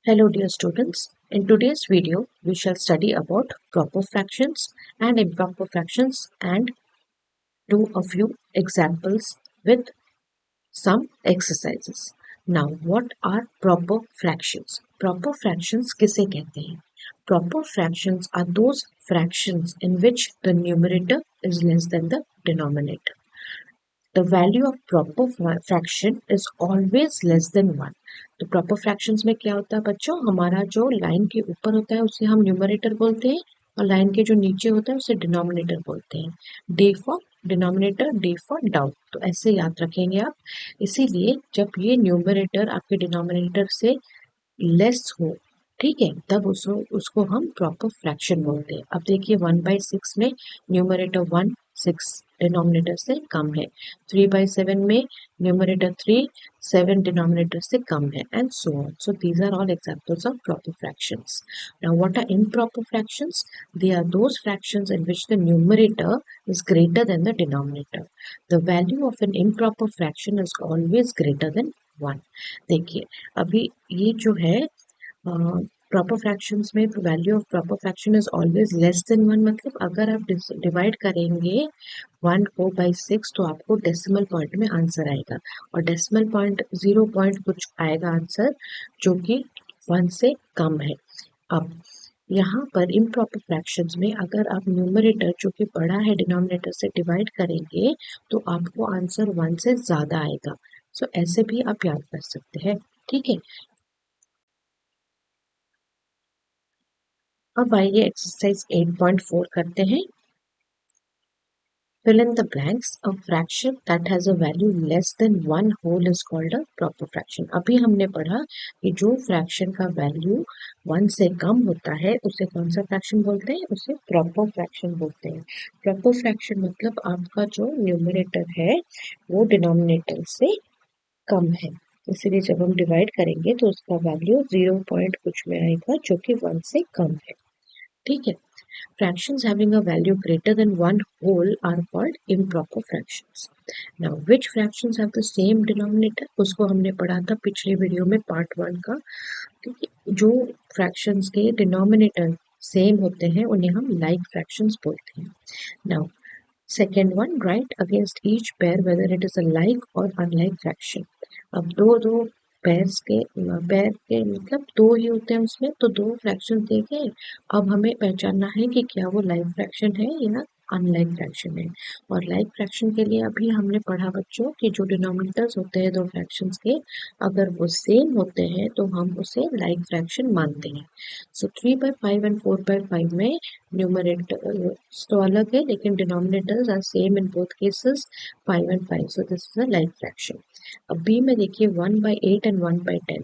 Hello dear students, in today's video we shall study about proper fractions and improper fractions and do a few examples with some exercises. Now what are proper fractions? Proper fractions किसे कहते हैं? Proper fractions are those fractions in which the numerator is less than the denominator. The value of proper fraction is always less than 1. तो proper fractions में क्या होता है बच्चों, हमारा जो लाइन के ऊपर होता है उसे हम न्यूमरेटर बोलते हैं और लाइन के जो नीचे होता है उसे डिनोमिनेटर बोलते हैं. Day for denominator, day for doubt. तो ऐसे याद रखेंगे आप. इसीलिए जब ये न्यूमरेटर आपके डिनोमिनेटर से लेस हो, ठीक है, तब उसको हम प्रॉपर फ्रैक्शन बोलते हैं. अब देखिए 1/6 में न्यूमरेटर 1 6 डिनोमिनेटर से कम है. 3/7 में न्यूमरेटर 3 7 डिनोमिनेटर से कम है, and so on. So these are all examples of proper fractions. Now what are improper fractions? They are those fractions in which the numerator is greater than the denominator. The value of an improper fraction is always greater than 1. देखिए अभी ये जो है proper fractions में value of proper fraction is always less than 1. मतलब अगर आप divide करेंगे 1 को बाई 6 तो आपको डेसिमल पॉइंट में आंसर आएगा और डेसिमल पॉइंट 0 पॉइंट कुछ आएगा आंसर जो कि 1 से कम है. अब यहाँ पर इम्प्रॉपर फ्रैक्शंस में अगर आप न्यूमरेटर जो कि बड़ा है डिनोमिनेटर से डिवाइड करेंगे तो आपको आंसर 1 से ज़्यादा आएगा. सो ऐसे भी आप याद कर सकते हैं, ठीक है. अब आइए एक्सरसाइज 8.4 करते हैं. Fill in the blanks. A fraction that has a value less than 1 whole is called a proper fraction. अभी हमने पढ़ा कि जो फ्रैक्शन का वैल्यू 1 से कम होता है उसे कौन सा फ्रैक्शन बोलते हैं? उसे प्रॉपर फ्रैक्शन बोलते हैं. प्रॉपर फ्रैक्शन मतलब आपका जो न्यूमरेटर है वो डिनोमिनेटर से कम है, इसलिए जब हम डिवाइड करेंगे तो उसका वैल्यू 0 पॉइंट कुछ में आएगा जो कि 1 से कम है, ठीक है. Fractions having a value greater than 1 whole are called improper fractions. Now, which fractions have the same denominator? उसको हमने पढ़ा था पिछले वीडियो में पार्ट 1 का. जो fractions के denominator सेम होते हैं उन्हें हम like fractions बोलते हैं. Now, second one, write against each pair whether it is a like or unlike fraction. अब दो पैर के मतलब दो ही होते हैं उसमें, तो दो फ्रैक्शन देखे. अब हमें पहचानना है कि क्या वो लाइक फ्रैक्शन है या अनलाइक फ्रैक्शन है. और लाइक फ्रैक्शन के लिए अभी हमने पढ़ा बच्चों कि जो डिनोमिनेटर्स होते हैं दो फ्रैक्शंस के, अगर वो सेम होते हैं तो हम उसे लाइक फ्रैक्शन मानते हैं. सो 3/5 एंड 4/5 में न्यूमरेटर्स तो अलग है लेकिन denominators are same in both cases, 5 and 5. So this is a like fraction. अब बी में देखिए 1/8 and 1/10.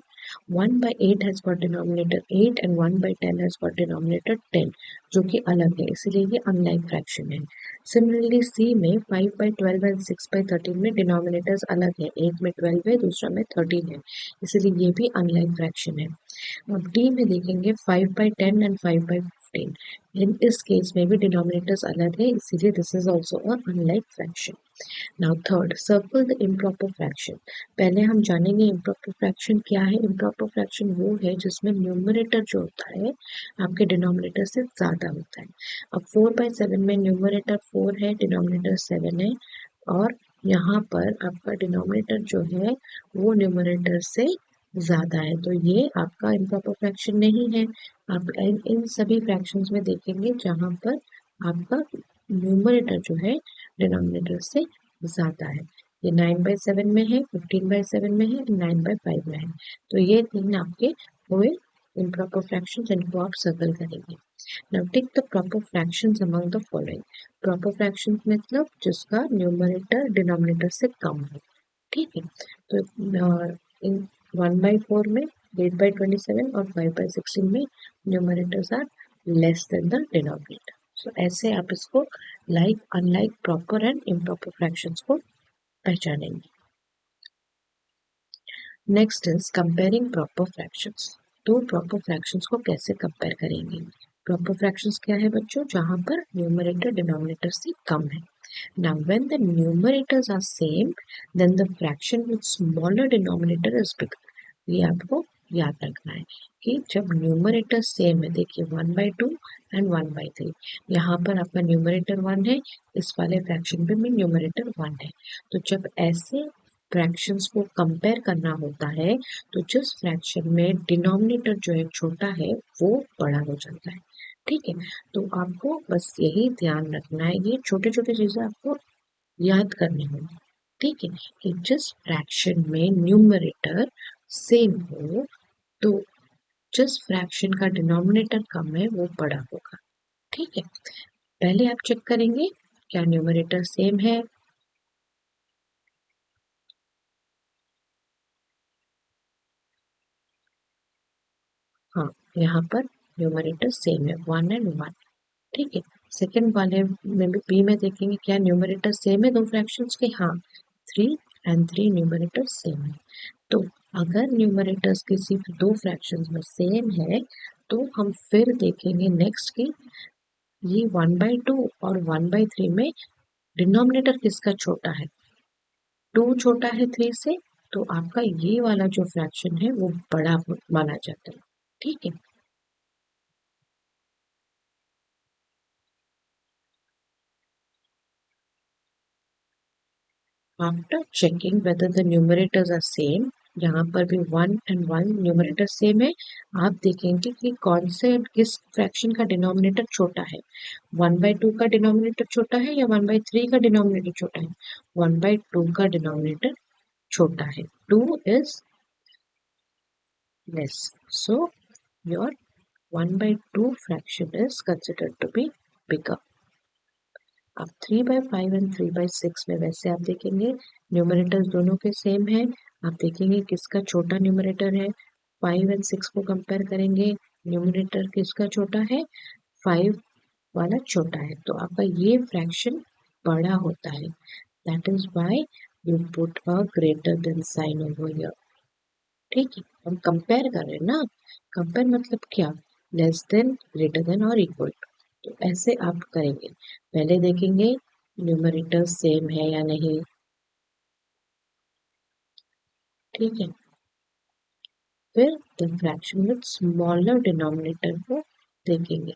1/8 has got denominator 8 and 1/10 has got denominator 10, जो कि अलग है, इसीलिए ये अनलाइक फ्रैक्शन है. सिमिलरली सी में 5/12 and 6/13 में डिनोमिनेटर्स अलग है, एक में 12 है दूसरा में 13 है, इसीलिए ये भी अनलाइक फ्रैक्शन है. अब डी में देखेंगे 5/10 and 5/15. इन इस केस में भी डिनोमिनेटर्स अलग है, इसीलिए this is also a unlike fraction. Now third, circle the improper fraction. पहले हम जानेंगे इम्प्रॉपर फ्रैक्शन क्या है. इम्प्रॉपर फ्रैक्शन वो है जिसमें न्यूमरेटर जो होता है आपके डिनोमिनेटर से ज़्यादा होता है. अब 4/7 में न्यूमरेटर 4 है, डिनोमिनेटर 7 है, और यहाँ पर आपका डिनोमिनेटर जो है वो न्यूमरेटर से ज़्यादा है, तो ये आपका इम्प्रॉपर फ्रैक्शन नहीं है. आप इन सभी फ्रैक्शंस में देखेंगे जहाँ पर आपका न्यूमरेटर जो है डिनोमिनेटर से ज़्यादा है. ये 9/7 में है, 15/7 में है, 9/5 में है. तो ये तीन आपके हुए इम्प्रॉपर फ्रैक्शंस, इनको आप सर्कल करेंगे. Now tick the proper fractions among the following. Proper fractions मतलब जिसका न्यूमरेटर डिनोमिनेटर से कम है, ठीक है. तो इन 1/4 में, 8/27 और 5/16 में numerators are less than the denominator. So ऐसे आप इसको like unlike proper and improper fractions को पहचानेंगे. Next is comparing proper fractions. तो प्रॉपर फ्रैक्शंस को कैसे कंपेयर करेंगे? प्रॉपर फ्रैक्शंस क्या है बच्चों? जहां पर न्यूमरेटर डिनोमिनेटर से कम है. Now, when the numerators are same, then the fraction with smaller denominator is bigger. ये आपको याद रखना है कि जब न्यूमरेटर सेम है, देखिए 1/2 एंड 1/3, यहाँ पर आपका न्यूमरेटर 1 है, इस वाले फ्रैक्शन पे भी न्यूमरेटर 1 है। तो जब ऐसे फ्रैक्शंस को कंपेयर करना होता है तो जिस फ्रैक्शन में डिनोमिनेटर जो है छोटा है वो बड़ा हो जाता है। ठीक है, तो आपको बस यही ध्यान रखना है, ये छोटे छोटे चीजें आपको याद करनी होगी। ठीक है, कि जिस फ्रैक्शन में न्यूमरेटर सेम हो तो जिस फ्रैक्शन का डिनोमिनेटर कम है वो बड़ा होगा। ठीक है, पहले आप चेक करेंगे क्या न्यूमरेटर सेम है। हाँ, यहाँ पर न्यूमरेटर सेम है 1 एंड 1। ठीक है, सेकंड वाले में भी बी में देखेंगे क्या न्यूमरेटर सेम है दो फ्रैक्शंस के। हाँ, 3 एंड 3 न्यूमरेटर सेम है। तो अगर न्यूमरेटर्स किसी दो फ्रैक्शंस में सेम है तो हम फिर देखेंगे नेक्स्ट की ये 1/2 और 1/3 में डिनोमिनेटर किसका छोटा है। 2 छोटा है 3 से, तो आपका ये वाला जो फ्रैक्शन है वो बड़ा माना जाता है। ठीक है, after checking whether the numerators are same, यहाँ पर भी 1 एंड 1 न्यूमरेटर सेम है, आप देखेंगे कि कौन से किस फ्रैक्शन का डिनोमिनेटर छोटा है। 1/2 का डिनोमिनेटर छोटा है या 1/3 का डिनोमिनेटर छोटा है। 1/2 का डिनोमिनेटर छोटा है, 2 is less, so your 1/2 fraction is considered to be bigger. अब 3/5 एंड 3/6 में वैसे आप देखेंगे न्यूमरेटर्स दोनों के सेम है, आप देखेंगे किसका छोटा न्यूमरेटर है। 5 एंड 6 को कंपेयर करेंगे, न्यूमरेटर किसका छोटा है, 5 वाला छोटा है, तो आपका ये फ्रैक्शन बड़ा होता है। That is why you put a greater than sign over here. ठीक है, हम कंपेयर कर रहे हैं ना, कंपेयर मतलब क्या, लेस देन ग्रेटर देन और इक्वल टू। तो ऐसे आप करेंगे, पहले देखेंगे न्यूमरेटर सेम है या नहीं। ठीक है, फिर the fraction with smaller denominator को देखेंगे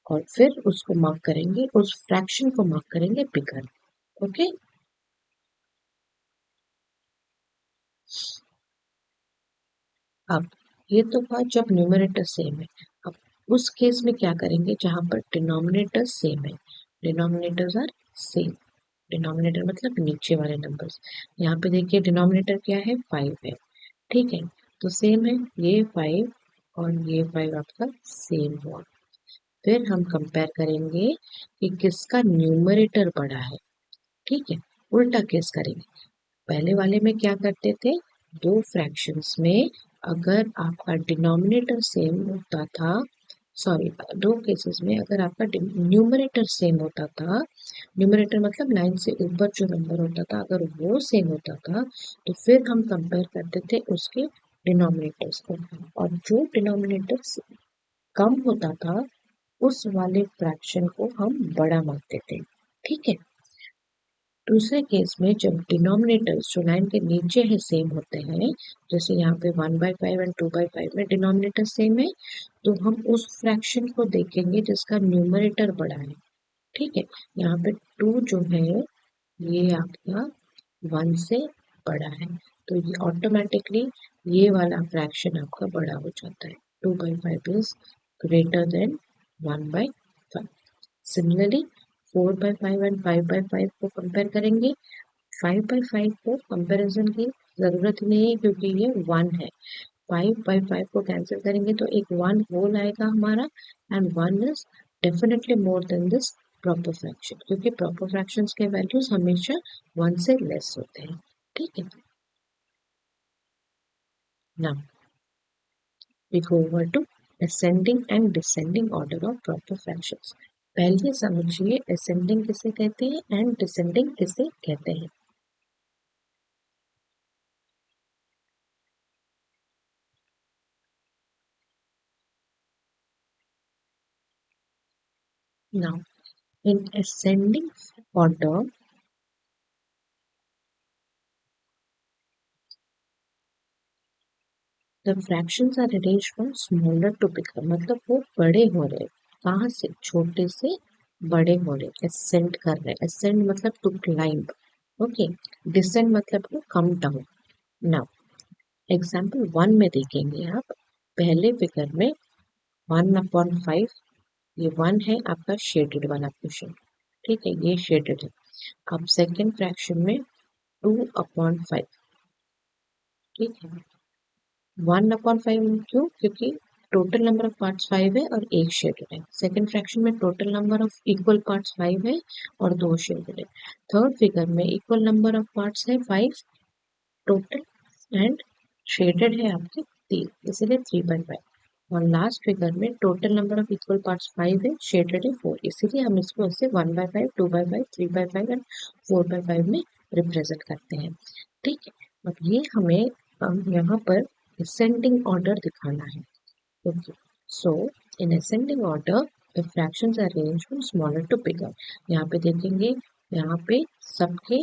और फिर उसको मार्क करेंगे, उस फ्रैक्शन को मार्क करेंगे बिगर। ओके, अब ये तो बात जब न्यूमरेटर सेम है। अब उस केस में क्या करेंगे जहां पर डिनोमिनेटर सेम है, डिनोमिनेटर्स आर सेम, डिनोमिनेटर मतलब नीचे वाले नंबर्स। यहाँ पे देखिए डिनोमिनेटर क्या है, 5 है। ठीक है, तो सेम है, ये 5 और ये 5 आपका सेम हुआ। फिर हम कंपेयर करेंगे कि किसका न्यूमरेटर बड़ा है। ठीक है, उल्टा केस करेंगे। पहले वाले में क्या करते थे, दो फ्रैक्शंस में अगर आपका डिनोमिनेटर सेम होता था, सॉरी, दो केसेस में अगर आपका न्यूमरेटर सेम होता था, न्यूमरेटर मतलब लाइन से ऊपर जो नंबर होता था अगर वो सेम होता था तो फिर हम कंपेयर करते थे उसके डिनोमिनेटर्स को, और जो डिनोमिनेटर कम होता था उस वाले फ्रैक्शन को हम बड़ा मानते थे। ठीक है, दूसरे केस में जब डिनोमिनेटर्स जो लाइन के नीचे है सेम होते हैं, जैसे यहाँ पे 1/5 एंड 2/5 में डिनोमिनेटर सेम है, तो हम उस फ्रैक्शन को देखेंगे जिसका न्यूमरेटर बड़ा है। ठीक है, यहाँ पे 2 जो है ये आपका 1 से बड़ा है, तो ये ऑटोमेटिकली ये वाला फ्रैक्शन आपका बड़ा हो जाता है। 2/5 is greater than 1/5। Similarly 4/5 and 5/5 को कंपेयर करेंगे। 5/5 को कंपैरिजन की जरूरत ही नहीं है क्योंकि ये 1 है। 5/5 को कैंसिल करेंगे तो एक 1 होल आएगा हमारा, and 1 is definitely more than this proper fraction, क्योंकि प्रॉपर फ्रैक्शंस के वैल्यूज हमेशा 1 से लेस होते हैं। ठीक है, now we go over to ascending and descending order of proper fractions। पहले समझिए ascending किसे कहते हैं एंड डिसेंडिंग किसे कहते हैं। Now in ascending order, the fractions are arrange from smaller to bigger, मतलब वो बड़े हो रहे, कहाँ से, छोटे से बड़े हो रहे, असेंड कर रहे, असेंड मतलब टू क्लाइंब, ओके, डिसेंड मतलब to come down. Now example 1 में देखेंगे आप, पहले फिगर में 1/5, ये 1 है आपका शेडेड वाला पोर्शन, ठीक है, ये शेडेड है। अब सेकेंड फ्रैक्शन में 2/5, ठीक है, 1/5 क्यों, क्योंकि टोटल नंबर ऑफ पार्ट्स 5 है और एक शेडेड है। सेकेंड फ्रैक्शन में total number of equal parts 5 है और 2 शेडेड है। थर्ड फिगर में इक्वल नंबर ऑफ पार्ट्स है 5 टोटल एंड शेडेड है आपके 3, इसीलिए 3/5। और लास्ट फिगर में total number of equal parts 5 है, शेडेड है 4, इसीलिए हम इसको ऐसे 1/5, 2/5, 3/5 एंड 4/5 में रिप्रेजेंट करते हैं, ठीक है। अब ये हमें यहाँ पर ascending order दिखाना है, okay. So in ascending order the fractions are arranged from smaller to bigger। यहाँ पे देखेंगे, यहाँ पे सबके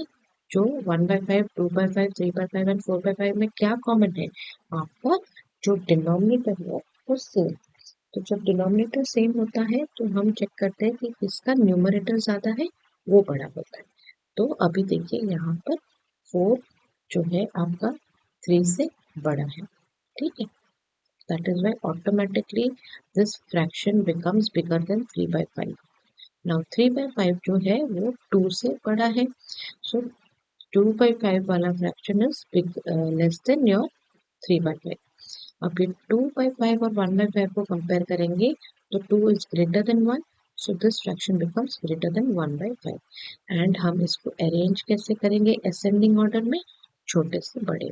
जो 1/5, 2/5, 3/5 एंड 4/5 में क्या कॉमन है, आपका जो डिनोमिनेटर है वो सेम। तो जब डिनोमिनेटर सेम होता है तो हम चेक करते हैं कि किसका न्यूमरेटर ज्यादा है, वो बड़ा होता है। तो अभी देखिए यहाँ पर 4 जो है आपका 3 से बड़ा है, ठीक है। That is why automatically this fraction becomes bigger than 3/5। Now 3/5 जो है वो 2 से बड़ा है, so 2/5 वाला fraction is less than your 3/5। अब ये 2/5 और 1/5 को कंपेयर करेंगे तो 2 is greater than 1, so this fraction becomes greater than 1/5। And हम इसको अरेंज कैसे करेंगे असेंडिंग ऑर्डर में, छोटे से बड़े।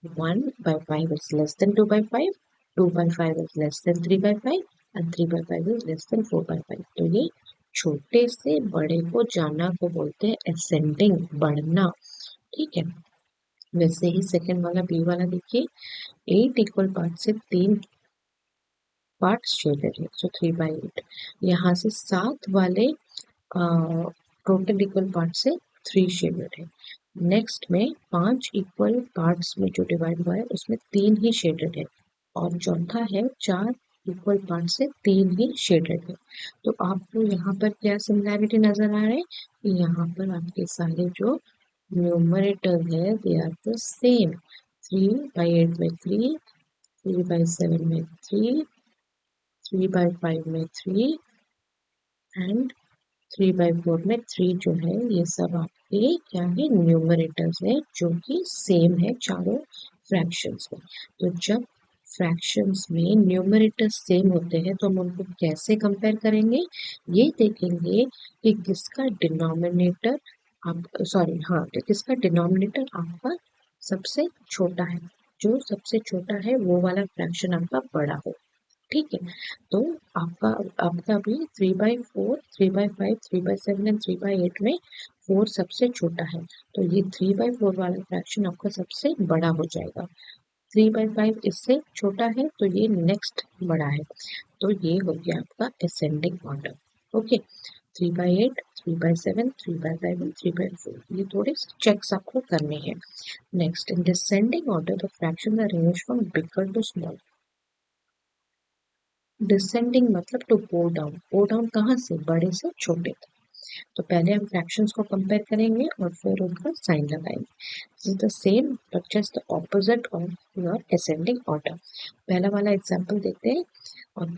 1/5 is less than 2/5, 2/5 is less than 3/5 and 3/5 is less than 4/5। तो ये छोटे से बड़े को जाना को बोलते हैं असेंडिंग, बढ़ना, ठीक है। वैसे ही सेकंड वाला बी वाला देखिए, 8 इक्वल पार्ट से 3 पार्ट शेडेड है, सो 3/8। यहाँ से 7 वाले टोटल इक्वल पार्ट से 3 शेडेड है। नेक्स्ट में 5 इक्वल पार्ट्स में जो डिवाइड हुआ है उसमें 3 ही शेडेड है, और चौथा है 4 इक्वल पार्ट से 3 ही शेडेड है। तो आपको यहाँ पर क्या सिमिलैरिटी नजर आ रहा है कि यहाँ पर आपके सारे जो न्यूमरेटर है दे आर द सेम। 3/8 में 3, 3/7 में 3, 3/5 में 3 एंड 3/4 में 3 जो है ये सब आपके क्या है, न्यूमरेटर्स है जो कि सेम है चारों फ्रैक्शंस में। तो जब फ्रैक्शंस में न्यूमरेटर्स सेम होते हैं तो हम उनको कैसे कंपेयर करेंगे, ये देखेंगे कि किसका डिनोमिनेटर आप सॉरी हाँ किसका डिनोमिनेटर आपका सबसे छोटा है, जो सबसे छोटा है वो वाला फ्रैक्शन आपका बड़ा हो, ठीक है। तो आपका आपका अभी 3/4, 3/5, 3/7 एंड 3/8 में 4 सबसे छोटा है, तो ये 3/4 वाला फ्रैक्शन आपका सबसे बड़ा हो जाएगा। 3/5 इससे छोटा है तो ये नेक्स्ट बड़ा है, तो ये हो गया आपका असेंडिंग ऑर्डर, ओके। 3/8, 3/7, 3/5 एंड 3/4, ये थोड़े चेक्स आपको करने हैं। Next in descending order the fraction are arranged from bigger to small. Descending मतलब टू गो डाउन कहाँ से, बड़े से छोटे तक। तो पहले हम फ्रैक्शंस को कंपेयर करेंगे और फिर उनका साइन लगाएंगे। This is the same but just the opposite of your ascending order. पहला वाला एग्जांपल देखते हैं, और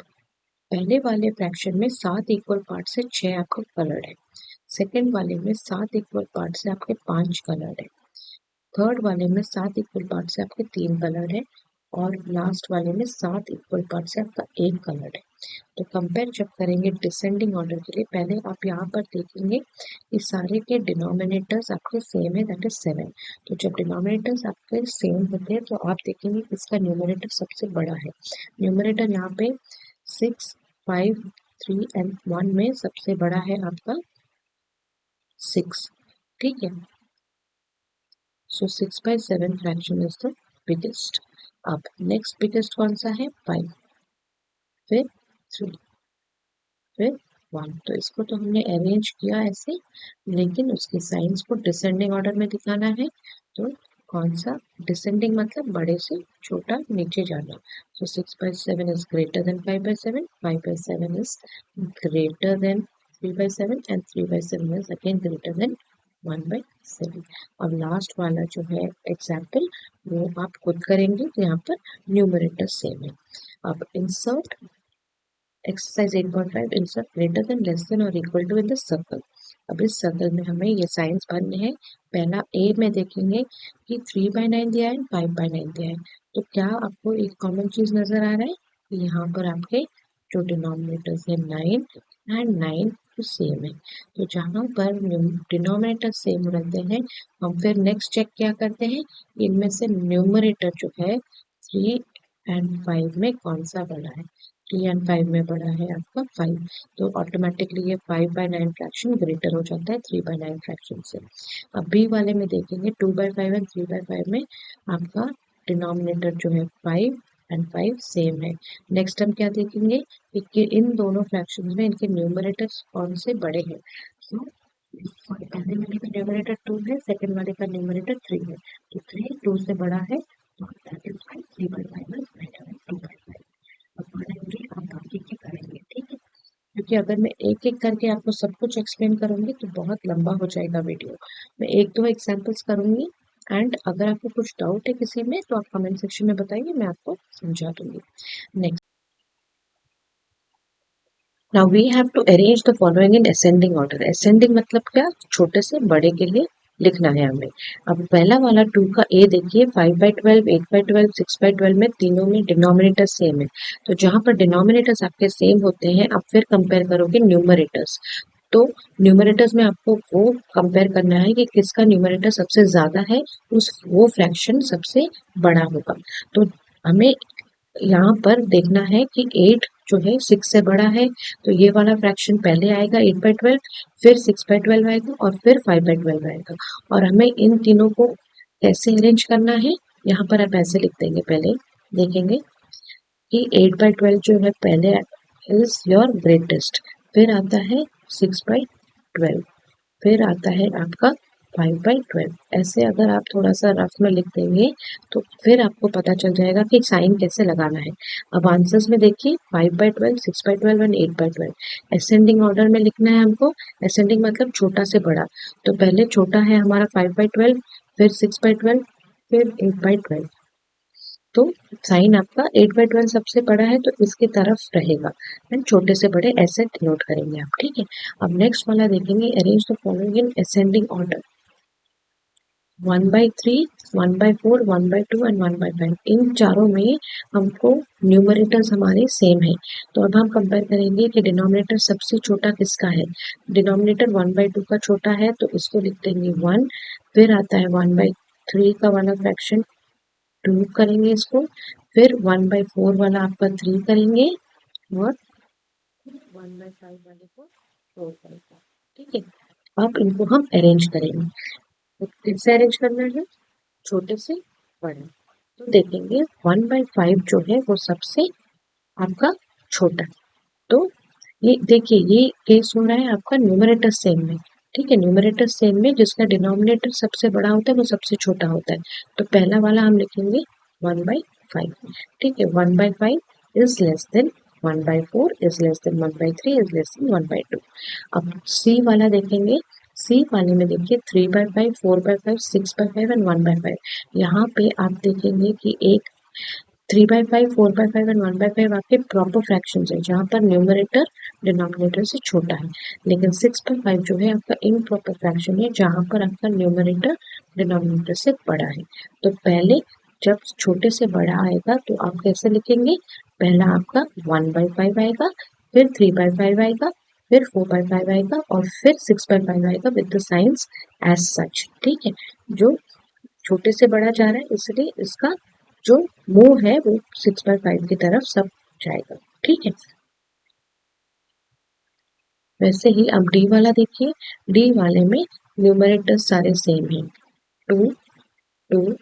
पहले वाले फ्रैक्शन में 7 इक्वल पार्ट से 6 आपका कलर्ड है, सेकेंड वाले में 7 इक्वल पार्ट से आपके 5 कलर्ड है, थर्ड वाले में 7 इक्वल पार्ट से आपके 3 कलर्ड है, और लास्ट वाले में 7 इक्वल पार्ट से आपका 1 कलर्ड है। तो कंपेयर जब करेंगे डिसेंडिंग ऑर्डर के लिए, पहले आप यहाँ पर देखेंगे कि सारे के डिनोमिनेटर्स आपके सेम है, दैट इज 7। तो जब डिनोमिनेटर्स आपके सेम होते हैं तो आप देखेंगे इसका न्यूमरेटर सबसे बड़ा है। न्यूमरेटर यहाँ पे 6, 5, 3 एंड 1 में सबसे बड़ा है आपका 6, ठीक है। सो 6/7 फ्रैक्शन इज द बिगेस्ट। अब नेक्स्ट बिगेस्ट कौन सा है, 5, फिर 3, फिर 1। तो इसको तो हमने अरेंज किया ऐसे, लेकिन उसके साइंस को डिसेंडिंग ऑर्डर में दिखाना है, तो कौन सा डिसेंडिंग मतलब बड़े से छोटा नीचे जाना। सो 6/7 is greater than 5/7, 5/7 is greater than 3/7 and 3/7 is again greater than 1/7। और लास्ट वाला जो है एग्जाम्पल वो आप खुद करेंगे, तो यहाँ पर न्यूमरेटर सेम है। अब insert exercise 8.5 insert greater than less than और equal to in the circle. अब इस सर्कल में हमें ये साइंस भरने हैं। पहला ए में देखेंगे कि 3/9 दिया है, 5/9 दिया है। तो क्या आपको एक कॉमन चीज नजर आ रहा है कि यहाँ पर आपके जो डिनोमिनेटर्स है 9 एंड 9 तो सेम है। तो जहाँ पर डिनोमिनेटर सेम रहते हैं हम फिर नेक्स्ट चेक क्या करते हैं, इनमें से न्यूमरेटर जो है 3 एंड 5 में कौन सा बड़ा है। 3 एंड 5 में बड़ा है आपका 5, तो ऑटोमेटिकली ये 5/9 फ्रैक्शन ग्रेटर हो जाता है 3/9 फ्रैक्शन से। अब बी वाले में देखेंगे 2/5 एंड 3/5 में आपका डिनोमिनेटर जो है 5 एंड 5 सेम है। नेक्स्ट हम क्या देखेंगे कि इन दोनों फ्रैक्शंस में इनके न्यूमरेटर्स कौन से बड़े हैं। सो पहले वाले का न्यूमरेटर 2 है, सेकंड वाले का न्यूमरेटर 3 है, तो 3 2 से बड़ा है, तो that is why 3/5 is greater than 2/5। अब पढ़ेंगे आप बाकी के करेंगे, ठीक है। क्योंकि अगर मैं एक एक करके आपको सब कुछ एक्सप्लेन करूंगी तो बहुत लंबा हो जाएगा वीडियो। मैं एक दो एग्जांपल्स करूंगी एंड अगर आपको कुछ डाउट है किसी में तो आप कमेंट सेक्शन में बताइए, मैं आपको समझा दूंगी। Next, now we have to arrange the following in ascending order. Ascending मतलब क्या, छोटे से बड़े के लिए लिखना है हमें। अब पहला वाला 2 का ए देखिए 5/12, 8/12, 6/12 में तीनों में डिनोमिनेटर सेम है। तो जहां पर डिनोमिनेटर्स आपके सेम होते हैं आप फिर कंपेयर करोगे न्यूमरेटर्स। तो न्यूमरेटर्स में आपको वो कंपेयर करना है कि किसका न्यूमरेटर सबसे ज्यादा है, उस वो फ्रैक्शन सबसे बड़ा होगा। तो हमें यहाँ पर देखना है कि 8 जो है 6 से बड़ा है, तो ये वाला फ्रैक्शन पहले आएगा 8/12, फिर 6/12 आएगा और फिर 5/12 आएगा। और हमें इन तीनों को कैसे अरेंज करना है, यहाँ पर आप ऐसे लिख देंगे। पहले देखेंगे कि 8/12 जो है पहले इज योर ग्रेटेस्ट, फिर आता है 6/12, फिर आता है आपका 5/12। ऐसे अगर आप थोड़ा सा रफ में लिख देंगे तो फिर आपको पता चल जाएगा कि साइन कैसे लगाना है। अब आंसर्स में देखिए 5/12, 6/12 एंड 8/12 असेंडिंग ऑर्डर में लिखना है हमको। असेंडिंग मतलब छोटा से बड़ा, तो पहले छोटा है हमारा 5/12, फिर 6/12, फिर 8/12। तो साइन आपका 8/12 सबसे बड़ा है तो इसकी तरफ रहेगा एंड छोटे से बड़े ऐसे नोट करेंगे आप, ठीक है। अब नेक्स्ट वाला देखेंगे, arrange the following in ascending order. 1/3, 1/4, 1/2 and 1/5 इन चारों में हमको न्यूमरेटर्स हमारे सेम है। तो अब हम कंपेयर करेंगे कि डिनोमिनेटर सबसे छोटा किसका है। डिनोमिनेटर 1/2 का छोटा है तो इसको लिख देंगे 1, फिर आता है 1/3 का वाला फ्रैक्शन 2 करेंगे इसको, फिर 1/4 वाला आपका 3 करेंगे और 1/5 वाले को 4 करेंगे, ठीक है। अब इनको हम अरेंज करेंगे, तो कैसे अरेंज करना है, छोटे से बड़े। तो देखेंगे 1/5 जो है वो सबसे आपका छोटा। तो ये देखिए ये केस हो रहा है आपका न्यूमरेटर सेम में, ठीक है। न्यूमरेटर सेम में जिसका डिनोमिनेटर सबसे बड़ा होता है वो सबसे छोटा होता है। तो पहला वाला हम लिखेंगे 1/5, ठीक है। 1/5 is less than 1/4 is less than 1/3 is less than 1/2। अब सी वाला देखेंगे, सी वाले में देखिए 3/5, 4/5, 6/5 एंड 1/5। यहाँ पे आप देखेंगे कि एक 3/5, 4/5 एंड 1/5 आपके प्रॉपर फ्रैक्शंस है जहाँ पर न्यूमरेटर डिनोमिनेटर से छोटा है, लेकिन 6/5 जो है आपका इम्प्रॉपर फ्रैक्शन है जहाँ पर आपका न्यूमरेटर डिनोमिनेटर से बड़ा है। तो पहले जब छोटे से बड़ा आएगा तो आप कैसे लिखेंगे, पहला आपका 1/5 आएगा, फिर 3/5 आएगा, फिर 4/5 आएगा और फिर 6/5 आएगा with the signs as such, ठीक है। जो छोटे से बड़ा जा रहा है इसलिए इसका जो मूव है वो 6/5 की तरफ सब जाएगा, ठीक है। वैसे ही अब डी वाला देखिए, डी वाले में न्यूमरेटर सारे सेम हैं, 2, 2,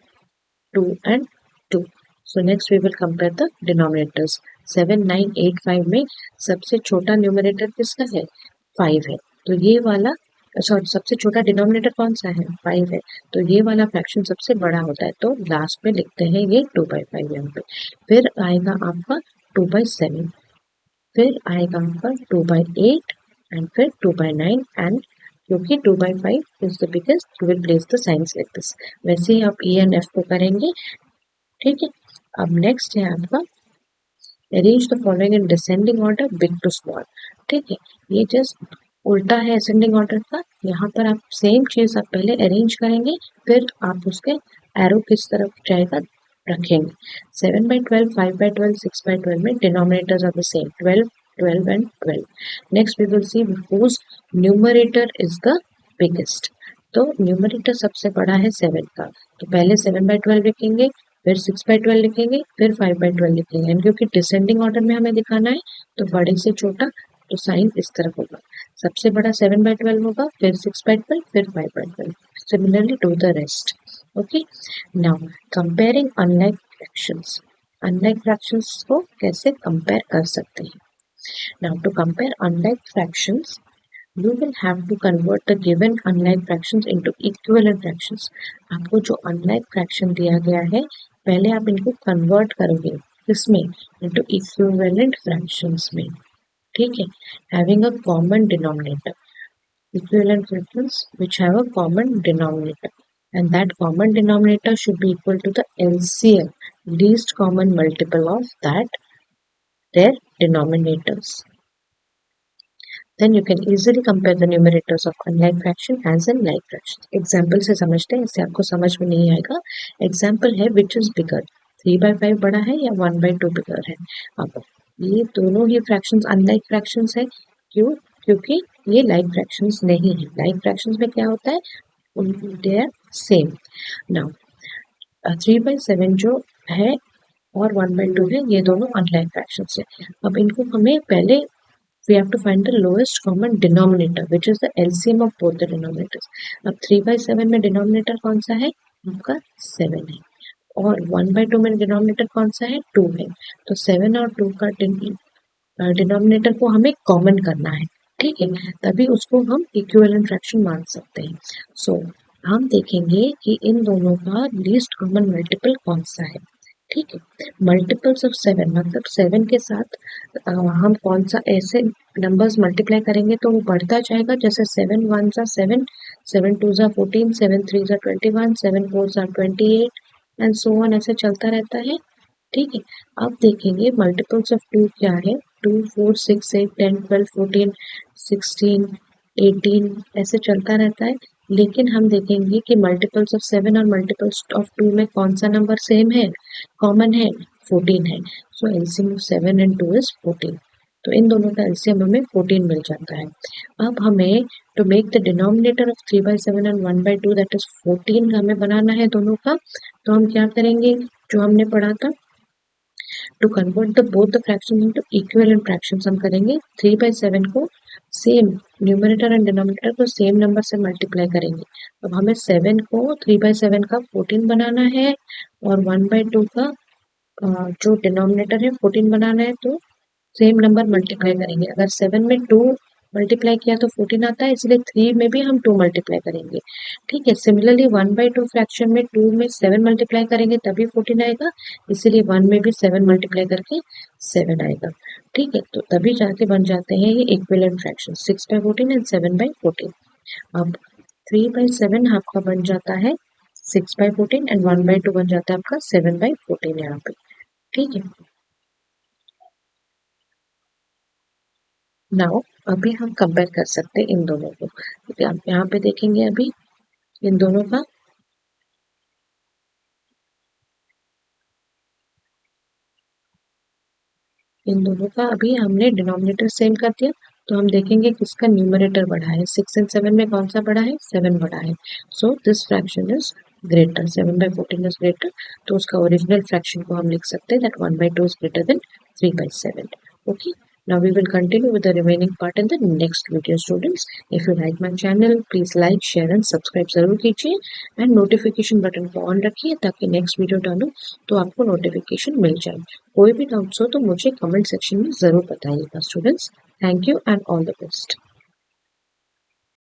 2 and 2। So next we will compare the denominators. 7, 9, 8, 5 में सबसे छोटा न्यूमरेटर किसका है, 5 है। तो ये वाला सॉरी सबसे छोटा डिनोमिनेटर कौन सा है 5 है, तो ये वाला फ्रैक्शन सबसे बड़ा होता है, तो लास्ट में लिखते हैं ये 2/5 यहाँ पे। फिर आएगा आपका 2/7, फिर आएगा आपका 2/8 एंड फिर 2/9 एंड क्योंकि 2/5 is the biggest you will place the science like this. वैसे ही आप ई एंड एफ को करेंगे, ठीक है। अब नेक्स्ट है आपका arrange the following in descending order big to small, ठीक है। ये जस्ट उल्टा है असेंडिंग ऑर्डर का। यहाँ पर आप सेम चीज आप पहले अरेंज करेंगे, फिर आप उसके एरो किस तरफ जाएगा रखेंगे। 7/12, 5/12, 6/12 में denominators are the same 12, 12 and 12। Next we will see whose numerator is the biggest. तो न्यूमरेटर सबसे बड़ा है 7 का, तो पहले 7/12 लिखेंगे, फिर 6/12 लिखेंगे, फिर 5/12 लिखेंगे। एंड क्योंकि डिसेंडिंग ऑर्डर में हमें दिखाना है तो बड़े से छोटा, तो साइन इस तरफ होगा। सबसे बड़ा 7/12 होगा, फिर 6/12, फिर 5/12। Similarly do the rest. Okay, now comparing unlike fractions. Unlike fractions को कैसे कंपेयर कर सकते हैं? Now to compare unlike fractions you will have to convert the given unlike fractions into equivalent fractions। आपको जो unlike fraction दिया गया है, पहले आप इनको convert करोगे किसमें? into equivalent fractions में, ठीक है। having a common denominator, equivalent fractions which have a common denominator, and that common denominator should be equal to the LCM, least common multiple of that their denominators। Then you can easily compare the numerators of unlike fraction as in like fraction। Example से समझते हैं, इससे आपको समझ में नहीं आएगा। Example है विच इज बिगर, 3/5 बड़ा है या 1/2 बिगर है। अब ये दोनों ही फ्रैक्शंस अनलाइक फ्रैक्शंस है, क्यों? क्योंकि ये लाइक फ्रैक्शंस नहीं है। लाइक फ्रैक्शंस में क्या होता है, दे आर सेम। नाउ 3/7 जो है और 1/2 है, ये दोनों अनलाइक फ्रैक्शंस है। अब इनको हमें पहले we have to find the lowest common denominator which is the LCM of both the denominators। अब 3/7 में डिनोमिनेटर कौन सा है? आपका 7 है, और 1/2 में डिनोमिनेटर कौन सा है? 2 है। तो 7 और 2 का डिनोमिनेटर को हमें कॉमन करना है, ठीक है, तभी उसको हम इक्विवेलेंट फ्रैक्शन मान सकते हैं। सो हम देखेंगे कि इन दोनों का लीस्ट कॉमन मल्टीपल कौन सा है, ठीक है। मल्टीपल्स ऑफ 7 मतलब 7 के साथ हम कौन सा ऐसे नंबर्स मल्टीप्लाई करेंगे तो वो बढ़ता जाएगा, जैसे 7 1 सा 7, 7 2 सा 14, 7 3 सा 21, 7 4 सा 28 एंड सो ऑन, ऐसे चलता रहता है, ठीक है। अब देखेंगे मल्टीपल्स ऑफ 2 क्या है, 2 4 6 8 10 12 14 16 18 ऐसे चलता रहता है। लेकिन हम देखेंगे कि मल्टीपल्स ऑफ 7 और मल्टीपल्स ऑफ 2 में कौन सा नंबर सेम है, कॉमन है, 14 है। सो एलसीएम ऑफ 7 एंड 2 इज 14। तो इन दोनों का एलसीएम हमें 14 मिल जाता है। अब हमें to make the denominator of 3/7 and 1/2 that is 14 हमें बनाना है दोनों का। तो हम क्या करेंगे, जो हमने पढ़ा था, to convert the both the fraction into equivalent fractions हम करेंगे। 3/7 को सेम न्यूमरेटर एंड डिनोमिनेटर को सेम नंबर से मल्टीप्लाई करेंगे। अब हमें 7 को 3/7 का 14 बनाना है और 1/2 का जो डिनोमिनेटर है 14 बनाना है, तो सेम नंबर मल्टीप्लाई करेंगे। अगर 7 में 2 मल्टीप्लाई किया तो 14 आता है, इसलिए 3 में भी हम 2 मल्टीप्लाई करेंगे, ठीक है। सिमिलरली 1/2 फ्रैक्शन में 2 में 7 मल्टीप्लाई करेंगे तभी 14 आएगा, इसीलिए 1 में भी 7 मल्टीप्लाई करके 7 आएगा, ठीक है। तो तभी जाके बन जाते हैं ये इक्विवेलेंट फ्रैक्शन 6/14 एंड 7/14। अब 3/7 आपका बन जाता है 6/14 एंड 1/2 बन जाता है आपका 7/14 यहाँ पे, ठीक है। नाउ अभी हम कंपेयर कर सकते हैं इन दोनों को, क्योंकि आप यहाँ पे देखेंगे अभी इन दोनों का अभी हमने डिनोमिनेटर सेम कर दिया, तो हम देखेंगे किसका न्यूमरेटर बढ़ा है। 6 एंड 7 में कौन सा बढ़ा है, 7 बढ़ा है। So this fraction is greater, 7/14 is greater, तो उसका ओरिजिनल फ्रैक्शन को हम लिख सकते हैं that 1/2 is greater than 3/7। Okay, now we will continue with the remaining part in the next video students। if you like my channel please like share and subscribe जरूर कीजिए and notification button को on रखिए ताकि next video डालूं तो आपको notification मिल जाए। कोई भी डाउट्स हो तो मुझे कमेंट सेक्शन में जरूर बताइएगा students. Thank you and all the best.